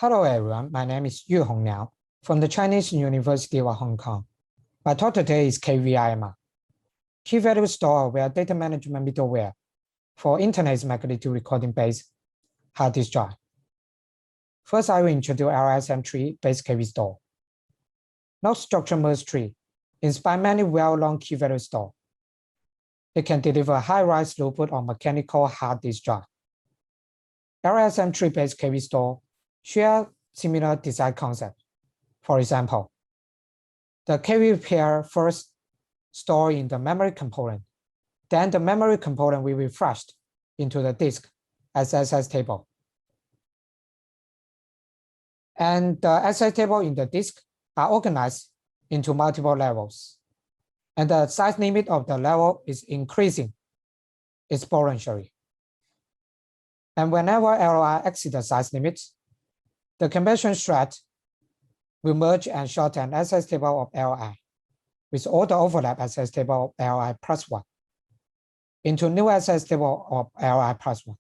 Hello everyone, my name is Yuhong Liang from the Chinese University of Hong Kong. My talk today is KVIMR, Key Value Store Aware Data Management Middleware for Interlaced Magnetic Recording based hard disk drive. First, I will introduce LSM-tree based KV store. Node structure merge tree inspires many well-known key value store. It can deliver high rise throughput on mechanical hard disk drive. LSM-tree based KV store share similar design concept. For example, the KV pair first store in the memory component, then the memory component will be flashed into the disk as SS table. And the SS table in the disk are organized into multiple levels. And the size limit of the level is increasing exponentially. And whenever LI exceeds the size limits, the compaction thread will merge and shorten SS table of Li with all the overlap SS table of Li plus 1 into new SS table of Li plus 1.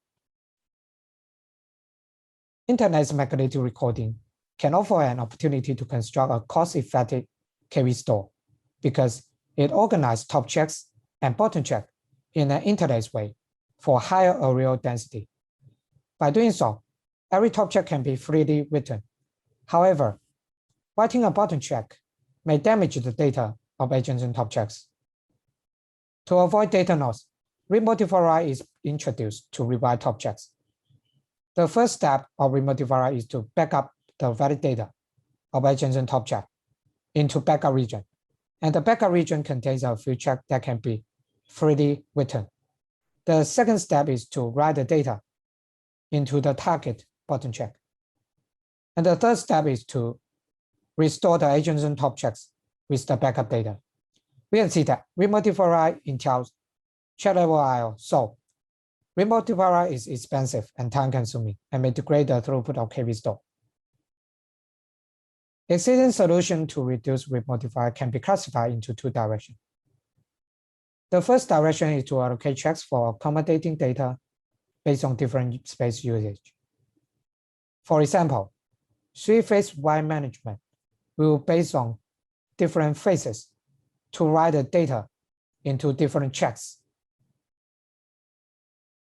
Interlaced magnetic recording can offer an opportunity to construct a cost-effective KV store because it organizes top checks and bottom check in an interlaced way for higher areal density. By doing so, every top check can be freely written. However, writing a bottom check may damage the data of adjacent top checks. To avoid data loss, remodifier is introduced to rewrite top checks. The first step of remodifier is to back up the valid data of adjacent top check into backup region. And the backup region contains a few checks that can be freely written. The second step is to write the data into the target bottom check. And the third step is to restore the adjacent top checks with the backup data. We can see that remodifier entails check level I/O. So remodifier is expensive and time consuming and may degrade the throughput of KV store. Existing solution to reduce remodifier can be classified into two directions. The first direction is to allocate checks for accommodating data based on different space usage. For example, three-phase wire management will based on different phases to write the data into different checks.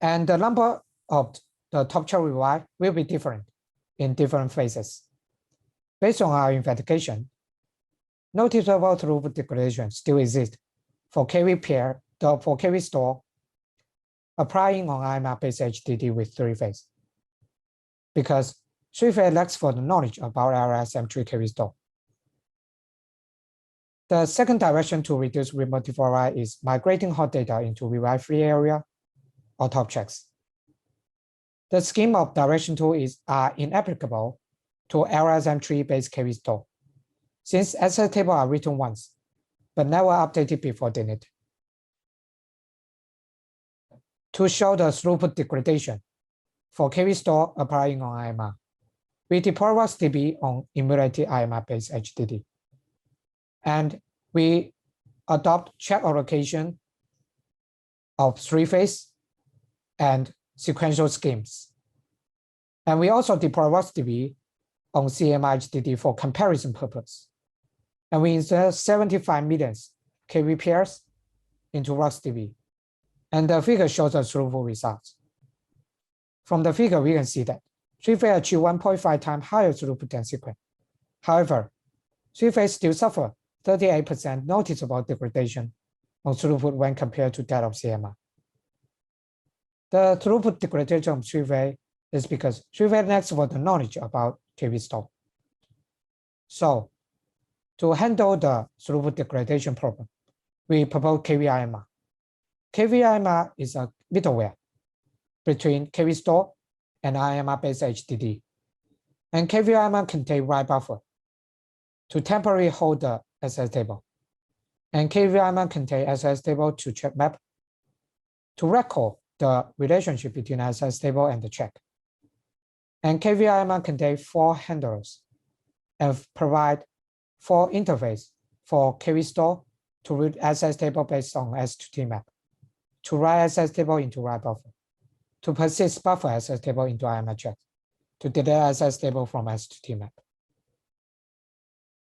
And the number of the top check we write will be different in different phases. Based on our investigation, noticeable throughput degradation still exists for KV pair, for KV store applying on IMR-based HDD with three-phase, because three-phase lacks for the knowledge about LSM-tree KV store. The second direction to reduce remodifier is migrating hot data into rewrite-free area or top checks. The scheme of direction 2 are inapplicable to LSM-tree based KV store, since SS tables are written once, but never updated before deleted. To show the throughput degradation for KV store applying on IMR, we deploy RuxDB on emulated IMR-based HDD. And we adopt check allocation of three-phase and sequential schemes. And we also deploy RuxDB on CMR HDD for comparison purpose. And we insert 75 million KV pairs into RuxDB. And the figure shows the throughput results. From the figure, we can see that three-phase achieve 1.5 times higher throughput than sequence. However, three-phase still suffer 38% noticeable degradation on throughput when compared to that of CMR. The throughput degradation of three-phase is because three-phase lacks for the knowledge about KV store. So, to handle the throughput degradation problem, we propose KVIMR. KVIMR is a middleware between KV store and IMR-based HDD. And KVIMR contains write buffer to temporarily hold the SS table. And KVIMR contains SS table to check map to record the relationship between SS table and the check. And KVIMR contains 4 handlers and provide 4 interfaces for KV store to read SS table based on S2T map, to write SS table into write buffer, to persist buffer SS table into IMR check, to delete SS table from STMap.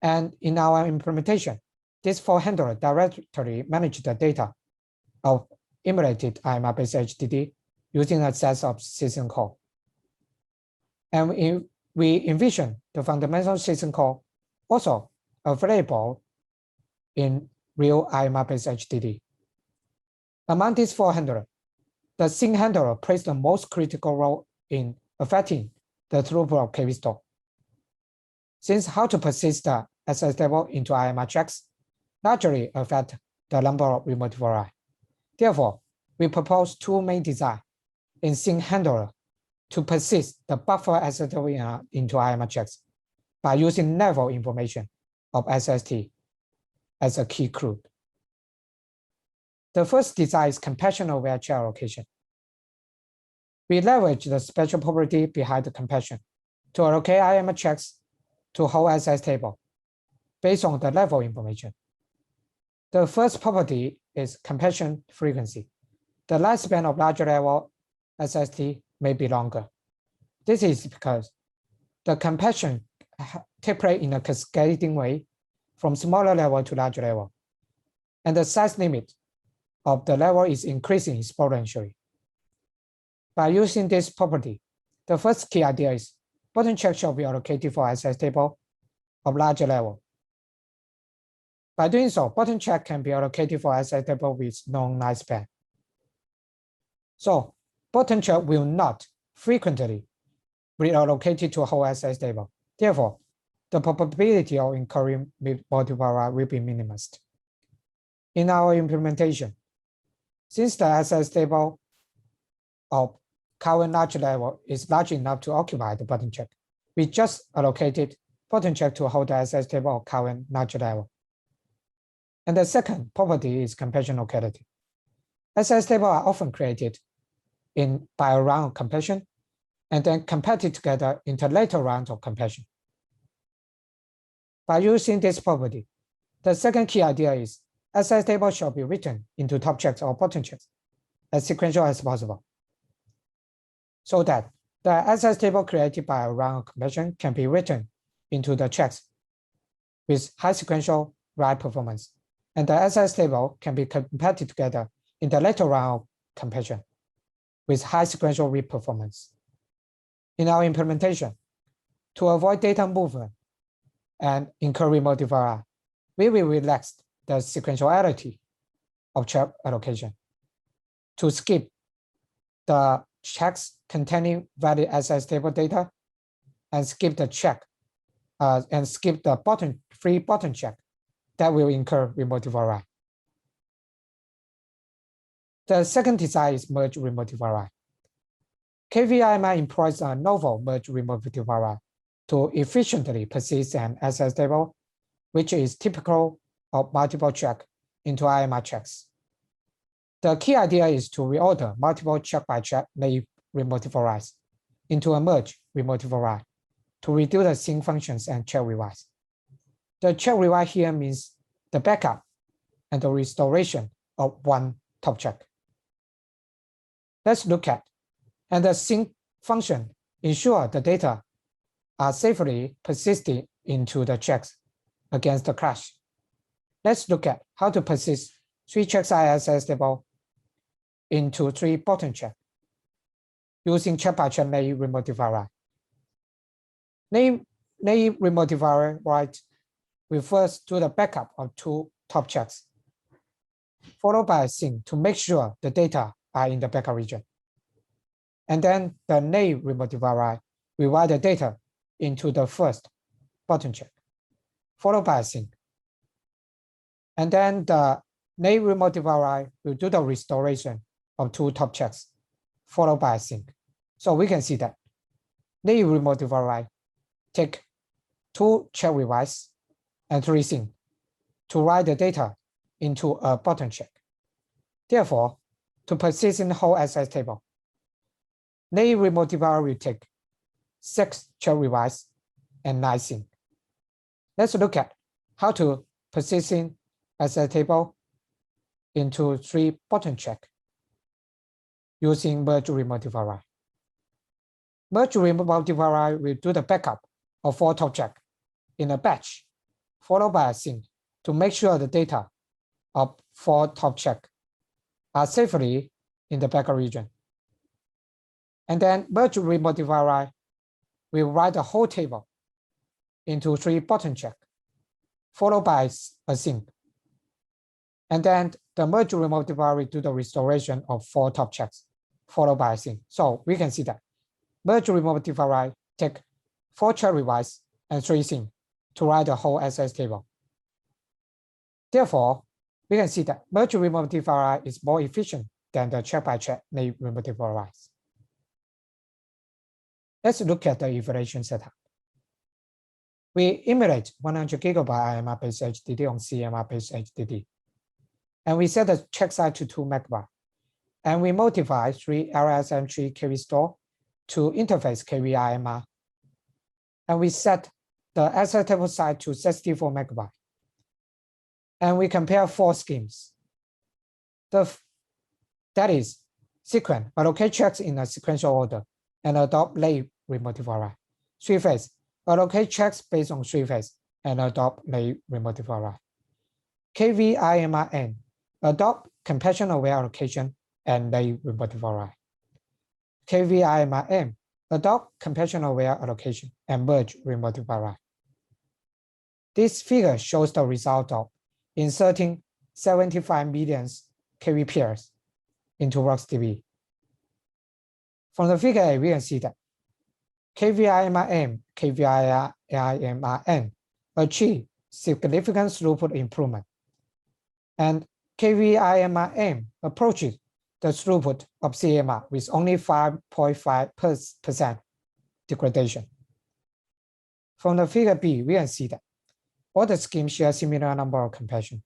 And in our implementation, this for handler directly manage the data of emulated IMR-based HDD using a set of system call. And we envision the fundamental system call also available in real IMR-based HDD. Among these four handlers, the sync handler plays the most critical role in affecting the throughput of KV store. Since how to persist the SS table into IMR checks largely affect the number of remote override. Therefore, we propose two main designs in sync handler to persist the buffer SS table into IMR checks by using level information of SST as a key clue. The first design is compaction-aware track allocation. We leverage the special property behind the compaction to allocate IMR checks to whole SS table based on the level information. The first property is compaction frequency. The lifespan of larger level SST may be longer. This is because the compaction takes place in a cascading way from smaller level to larger level, and the size limit of the level is increasing exponentially. By using this property, the first key idea is button check shall be allocated for SS table of larger level. By doing so, button check can be allocated for SS table with known lifespan. So button check will not frequently be allocated to a whole SS table. Therefore, the probability of incurring multiple override will be minimized. In our implementation, since the SS table of current large level is large enough to occupy the button check, we just allocated button check to hold the SS table of current large level. And the second property is compaction locality. SS tables are often created by a round of compaction and then compacted together into later rounds of compaction. By using this property, the second key idea is SS table shall be written into top checks or bottom checks as sequential as possible, so that the SS table created by a round of compaction can be written into the checks with high sequential write performance, and the SS table can be compacted together in the later round of compaction with high sequential read performance. In our implementation, to avoid data movement and incur remote override, we will relax the sequentiality of check allocation to skip the checks containing valid SS table data and skip the check and skip the free button check that will incur remote override. The second design is merged remote override. KVIMR employs a novel merged remote override to efficiently persist an SS table, which is typical of multiple check into IMR checks. The key idea is to reorder multiple check by check naive remote overrides into a merged remote override to reduce the sync functions and check rewrites. The check rewrite here means the backup and the restoration of one top check. Let's look at, and the sync function ensure the data are safely persisted into the checks against the clash. Let's look at how to persist 3 checks ISS table into 3 bottom check using check by check naive remote override. Naive remote override refers to the backup of 2 top checks, followed by a sync to make sure the data are in the backup region. And then the naive remote override will write the data into the first bottom check, followed by a sync. And then the naive remote override will do the restoration of 2 top checks, followed by a sync. So we can see that naive remote override take 2 check rewrites and 3 sync to write the data into a bottom check. Therefore, to persist in the whole SS table, naive remote override will take 6 check rewrites and 9 sync. Let's look at how to persist in SS table into 3 bottom check using merged remote override. Merged multiplier will do the backup of 4 top check in a batch, followed by a sync to make sure the data of 4 top check are safely in the backup region. And then merged multiplier will write the whole table into 3 bottom check, followed by a sync. And then the merged multiplier will do the restoration of 4 top checks, followed by a sync. So we can see that merged multiplier take 4 check revise and 3 sync to write the whole SS table. Therefore, we can see that merged multiplier is more efficient than the check-by-check naive multiplier. Let's look at the evaluation setup. We emulate 100 GB IMR-based HDD on CMR-based HDD. And we set the check size to 2 MB. And we modify 3 LSM-tree KV store to interface KVIMR. And we set the SS table size to 64 MB. And we compare 4 schemes. That is, sequence, allocate checks in a sequential order, and adopt late remultiplier. 3-phase, allocate checks based on 3-phase, and adopt late remultiplier. KVIMR-N, adopt compaction-aware allocation and late remultiplier. KVIMR-M, adopt compaction-aware allocation and merge remultiplier. This figure shows the result of inserting 75 million KV pairs into RocksDB. From the figure A, we can see that KVIMR-M, KVIMR-N achieve significant throughput improvement, and KVIMR-M approaches the throughput of CMR with only 5.5% degradation. From the figure B, we can see that all the schemes share similar number of compaction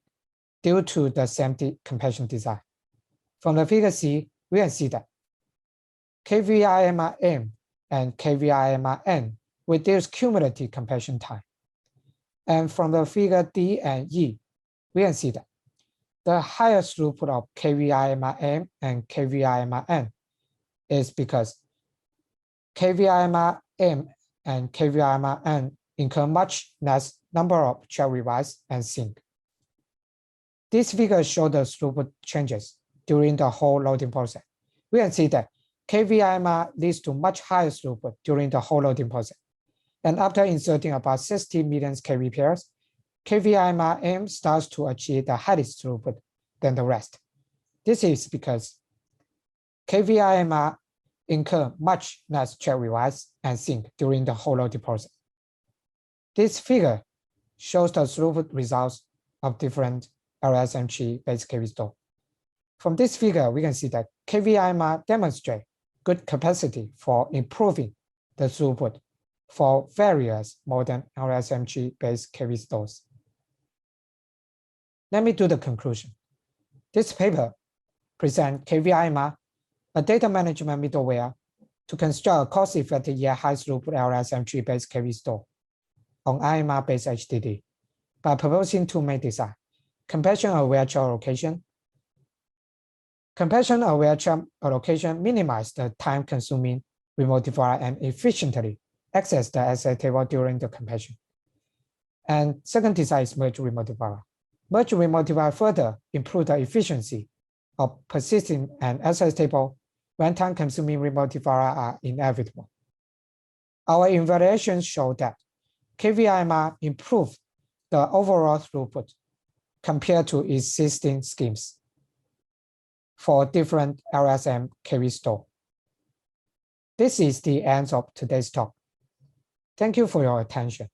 due to the same compaction design. From the figure C, we can see that KVIMR-M and KVIMR-N reduce cumulative compaction time. And from the figure D and E, we can see that the highest throughput of KVIMR-M and KVIMR-N is because KVIMR-M and KVIMR-N incur much less number of check revise and sync. This figure shows the throughput changes during the whole loading process. We can see that KVIMR leads to much higher throughput during the whole loading process. And after inserting about 60 million KV pairs, KVIMR-M starts to achieve the highest throughput than the rest. This is because KVIMR incur much less check revise and sync during the whole loading process. This figure shows the throughput results of different LSM-tree based KV store. From this figure, we can see that KVIMR demonstrates good capacity for improving the throughput for various modern LSM-tree based KV stores. Let me do the conclusion. This paper presents KVIMR, a data management middleware, to construct a cost-effective yet high-throughput LSM-tree based KV store on IMR-based HDD by proposing 2 main designs: compaction-aware track allocation. Compaction-aware track allocation minimizes the time-consuming remultiplier and efficiently access the asset table during the compaction. And second design is merged remultiplier. Merged remultiplier further improves the efficiency of persisting and asset table when time-consuming remultiplier are inevitable. Our evaluations show that KVIMR improves the overall throughput compared to existing schemes for different LSM KV store. This is the end of today's talk. Thank you for your attention.